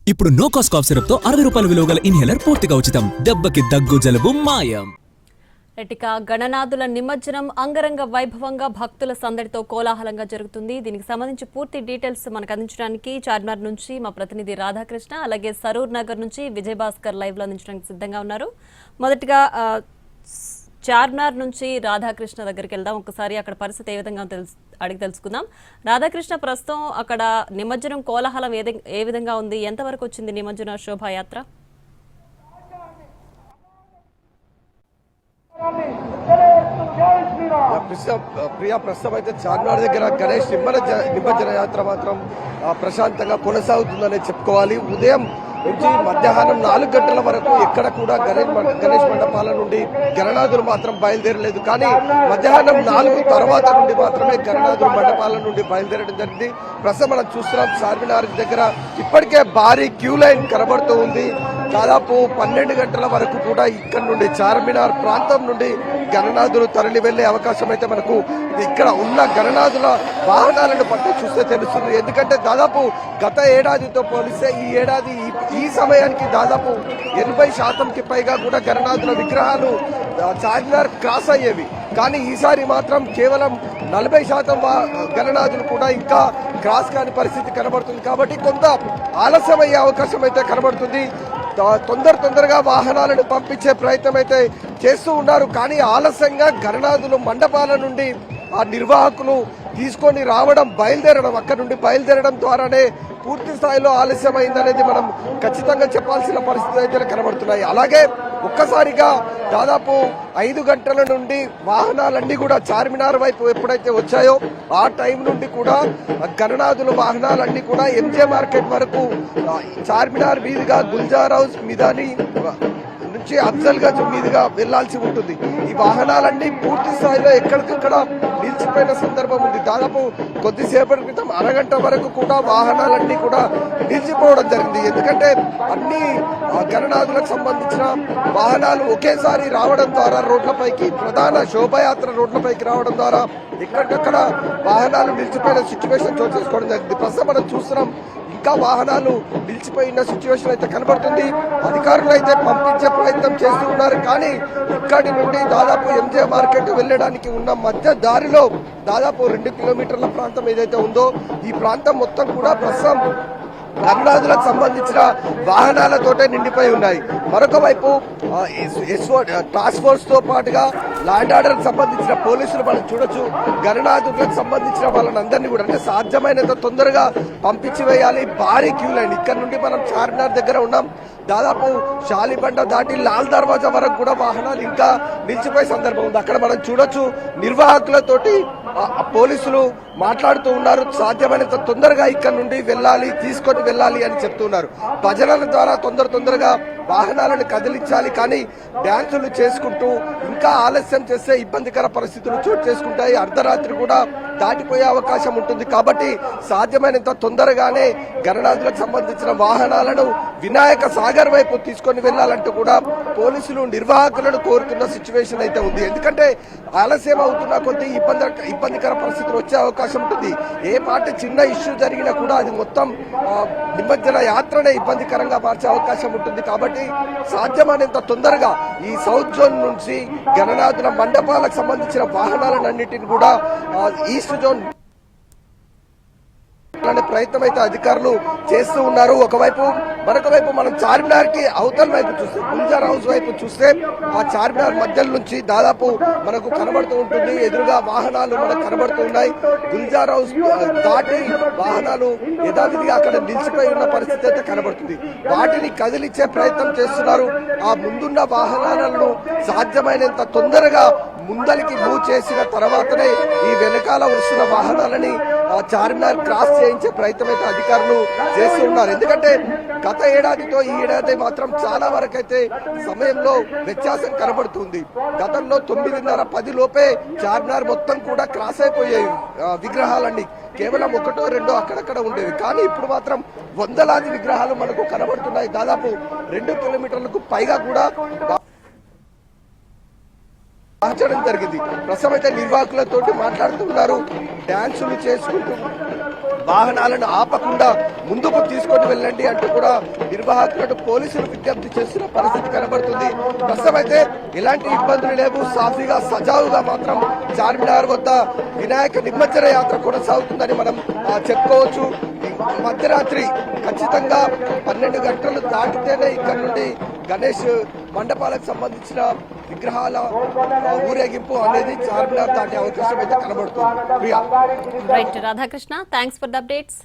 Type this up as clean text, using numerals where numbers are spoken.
ఇప్పుడు no cost cough syrup తో 60 రూపాయల విలువ గల ఇన్హేలర్ పూర్తిగా ఉచితం. దెబ్బకి దగ్గు జలుబు మాయం. ఎటిక గణనాథుల నిమజ్జనం అంగరంగ వైభవంగా భక్తుల సందడితో కోలాహలంగా జరుగుతుంది. దీనికి సంబంధించి పూర్తి డీటెయిల్స్ మనకు అందించడానికి చార్మినార్ నుంచి మా ప్రతినిధి రాధాకృష్ణ, అలాగే సరూర్ నగర్ నుంచి విజయభాస్కర్ లైవ్ లో అందించడానికి సిద్ధంగా ఉన్నారు. మొదటిగా చార్మినార్ నుంచి రాధాకృష్ణ దగ్గరికి వెళ్దాం. ఒకసారి అక్కడ పరిస్థితి ఏ విధంగా అడిగి తెలుసుకుందాం. రాధాకృష్ణ, ప్రస్తుతం అక్కడ నిమజ్జనం కోలాహలం ఏ విధంగా ఉంది? ఎంతవరకు వచ్చింది నిమజ్జన శోభాయాత్ర? ప్రియా, ప్రస్తుతం అయితే చార్మినార్ దగ్గర గణేష్ నిమజ్జన యాత్ర మాత్రం ప్రశాంతంగా కొనసాగుతుందనే చెప్పుకోవాలి. ఉదయం నుంచి మధ్యాహ్నం 4 గంటల వరకు ఎక్కడ కూడా గణేష్ మండపాల నుండి గణనాథులు మాత్రం బయలుదేరలేదు. కానీ మధ్యాహ్నం 4 తర్వాత నుండి మాత్రమే గణనాథులు మండపాల నుండి బయలుదేరడం జరిగింది. ప్రస్తుతం మనం చూస్తున్నాం చార్మినార్ దగ్గర ఇప్పటికే భారీ క్యూ లైన్ కనబడుతూ ఉంది. దాదాపు 12 గంటల వరకు కూడా ఇక్కడ నుండి చార్మినార్ ప్రాంతం నుండి గణనాథులు తరలి వెళ్లే అవకాశం అయితే మనకు ఇక్కడ ఉన్న గణనాథుల వాహనాలను పట్టి చూస్తే తెలుస్తుంది. ఎందుకంటే దాదాపు గత ఏడాదితో పోలిస్తే ఈ ఏడాది ఈ సమయానికి దాదాపు 80% పైగా కూడా గణనాథుల విగ్రహాలు చార్మినార్ క్రాస్ అయ్యేవి. కానీ ఈసారి మాత్రం కేవలం 40% గణనాథులు కూడా ఇంకా క్రాస్ కాని పరిస్థితి కనబడుతుంది. కాబట్టి కొంత ఆలస్యమయ్యే అవకాశం అయితే కనబడుతుంది. తొందరగా వాహనాలను పంపించే ప్రయత్నం అయితే చేస్తూ ఉన్నారు. కానీ ఆలస్యంగా గణనాథులు మండపాల నుండి ఆ నిర్వాహకులు తీసుకొని బయలుదేరడం అక్కడ నుండి బయలుదేరడం ద్వారానే పూర్తి స్థాయిలో ఆలస్యమైందనేది మనం ఖచ్చితంగా చెప్పాల్సిన పరిస్థితి అయితే కనబడుతున్నాయి. అలాగే ఒక్కసారిగా దాదాపు 5 గంటల నుండి వాహనాలన్నీ కూడా చార్మినార్ వైపు ఎప్పుడైతే వచ్చాయో ఆ టైం నుండి కూడా గణనాథుల వాహనాలన్నీ కూడా ఎంజే మార్కెట్ వరకు చార్మినార్ మీదుగా గుల్జార్ హౌస్ మీదని నుంచి అఫ్జల్ గంజ్ మీదుగా వెళ్లాల్సి ఉంటుంది. ఈ వాహనాలన్నీ పూర్తి స్థాయిలో ఎక్కడికక్కడ నిలిచిపోయిన సందర్భం ఉంది. దాదాపు కొద్దిసేపటి క్రితం అరగంట వరకు కూడా వాహనాలన్నీ కూడా నిలిచిపోవడం జరిగింది. ఎందుకంటే అన్ని గణనాథులకు సంబంధించిన వాహనాలు ఒకేసారి రావడం ద్వారా రోడ్లపైకి, ప్రధాన శోభాయాత్ర రోడ్లపైకి రావడం ద్వారా ఎక్కడికక్కడ వాహనాలు నిలిచిపోయిన సిచ్యువేషన్ చోటు చేసుకోవడం జరిగింది. ప్రస్తుతం మనం చూస్తున్నాం ఇంకా వాహనాలు నిలిచిపోయిన సిచ్యువేషన్ అయితే కనబడుతుంది. అధికారులు అయితే పంపించే ప్రయత్నం చేస్తూ ఉన్నారు. కానీ ఇక్కడి నుండి దాదాపు ఎంజే మార్కెట్ వెళ్ళడానికి ఉన్న మధ్య దారిలో దాదాపు 2 కిలోమీటర్ల ప్రాంతం ఏదైతే ఉందో ఈ ప్రాంతం మొత్తం కూడా ప్రస్తుతం గణనాథులకు సంబంధించిన వాహనాలతోటే నిండిపోయి ఉన్నాయి. మరొక వైపు టాస్క్ ఫోర్స్ తో పాటుగా ల్యాండ్ ఆర్డర్ సంబంధించిన పోలీసులు మనం చూడొచ్చు. గణనాథులకు సంబంధించిన వాళ్ళని అందరినీ కూడా అంటే సాధ్యమైనంత తొందరగా పంపించి వేయాలి. భారీ క్యూ లైన్ ఇక్కడ నుండి మనం చార్మినార్ దగ్గర ఉన్నాం. దాదాపు షాలిబండ దాటి లాల్ దర్వాజా వరకు కూడా వాహనాలు ఇంకా నిలిచిపోయే సందర్భం ఉంది. అక్కడ మనం చూడొచ్చు నిర్వాహకులతోటి పోలీసులు మాట్లాడుతూ ఉన్నారు. సాధ్యమైనంత తొందరగా ఇక్కడ నుండి తీసుకొని వెళ్ళాలి అని చెప్తున్నారు. భజనల ద్వారా తొందరగా వాహనాలను కదిలించాలి. కానీ డ్యాన్సులు చేసుకుంటూ ఇంకా ఆలస్యం చేస్తే ఇబ్బందికర పరిస్థితులు చోటు చేసుకుంటాయి. అర్ధరాత్రి కూడా దాటిపోయే అవకాశం ఉంటుంది. కాబట్టి సాధ్యమైనంత తొందరగానే గణనాథులకు సంబంధించిన వాహనాలను వినాయక సాగర్ వైపు తీసుకొని వెళ్లాలంటూ కూడా పోలీసులు నిర్వాహకులను కోరుతున్న సిచ్యువేషన్ అయితే ఉంది. ఎందుకంటే ఆలస్యం అవుతున్న కొద్దీ ఇబ్బందికర పరిస్థితులు వచ్చే అవకాశం ఉంటుంది. ఏ పార్టీ చిన్న ఇష్యూ జరిగినా కూడా అది మొత్తం నిమజ్జన యాత్రనే ఇబ్బందికరంగా మార్చే అవకాశం ఉంటుంది. కాబట్టి సాధ్యమైనంత తొందరగా ఈ సౌత్ జోన్ నుంచి గణనాథుల మండపాలకు సంబంధించిన వాహనాలన్నింటినీ కూడా ఈస్ట్ జోన్ ప్రయత్నం అయితే అధికారులు చేస్తూ ఉన్నారు. మరొక వైపు మనం చార్మినార్ కి అవతల వైపు చూస్తే గుల్జార్ హౌస్ వైపు చూస్తే ఆ చార్మినార్ మధ్యలో నుంచి దాదాపు మనకు కనబడుతూ ఉంటుంది. ఎదురుగా వాహనాలు మనకు కనబడుతూ ఉన్నాయి. గుల్జార్ హౌస్ దాటి వాహనాలు యథావిధిగా అక్కడ నిలిచిపోయి ఉన్న పరిస్థితి అయితే కనబడుతుంది. వాటిని కదిలించే ప్రయత్నం చేస్తున్నారు. ఆ ముందున్న వాహనాలను సాధ్యమైనంత తొందరగా ముందరికి మూవ్ చేసిన తర్వాతనే ఈ వెనకాల వస్తున్న వాహనాలని చార్మినార్ క్రాస్ చేయించే ప్రయత్నం అయితే అధికారులు చేస్తూ ఉన్నారు. ఎందుకంటే గత ఏడాదితో ఈ ఏడాది మాత్రం చాలా వరకు అయితే సమయంలో వ్యత్యాసం కనబడుతుంది. గతంలో 9:30-10 లోపే చార్మినార్ మొత్తం కూడా క్రాస్ అయిపోయాయి విగ్రహాలన్నీ. కేవలం 1-2 అక్కడక్కడ ఉండేవి. కానీ ఇప్పుడు మాత్రం వందలాది విగ్రహాలు మనకు కనబడుతున్నాయి. దాదాపు 2 కిలోమీటర్లకు పైగా కూడా మార్చడం జరిగింది. ప్రస్తుతం అయితే నిర్వాహకులతో మాట్లాడుతున్నారు. డాన్సులు చేసుకుంటూ వాహనాలను ఆపకుండా ముందుకు తీసుకొని వెళ్ళండి అంటూ కూడా నిర్వాహకులకు పోలీసులు విజ్ఞప్తి చేస్తున్న పరిస్థితి కనబడుతుంది. ప్రస్తుతం అయితే ఎలాంటి ఇబ్బందులు లేవు, సాఫీగా సజావుగా మాత్రం చార్మినార్ వద్ద వినాయక నిమజ్జన యాత్ర కొనసాగుతుందని మనం చెప్పుకోవచ్చు. మధ్యరాత్రి ఖచ్చితంగా 12 గంటలు దాటితేనే ఇక్కడ నుండి గణేష్ మండపాలకు సంబంధించిన విగ్రహాల ఊరేగింపు అనేది చార్మినార్ దాటే అవకాశం అయితే కనబడుతుంది. Right Radhakrishna, thanks for the updates.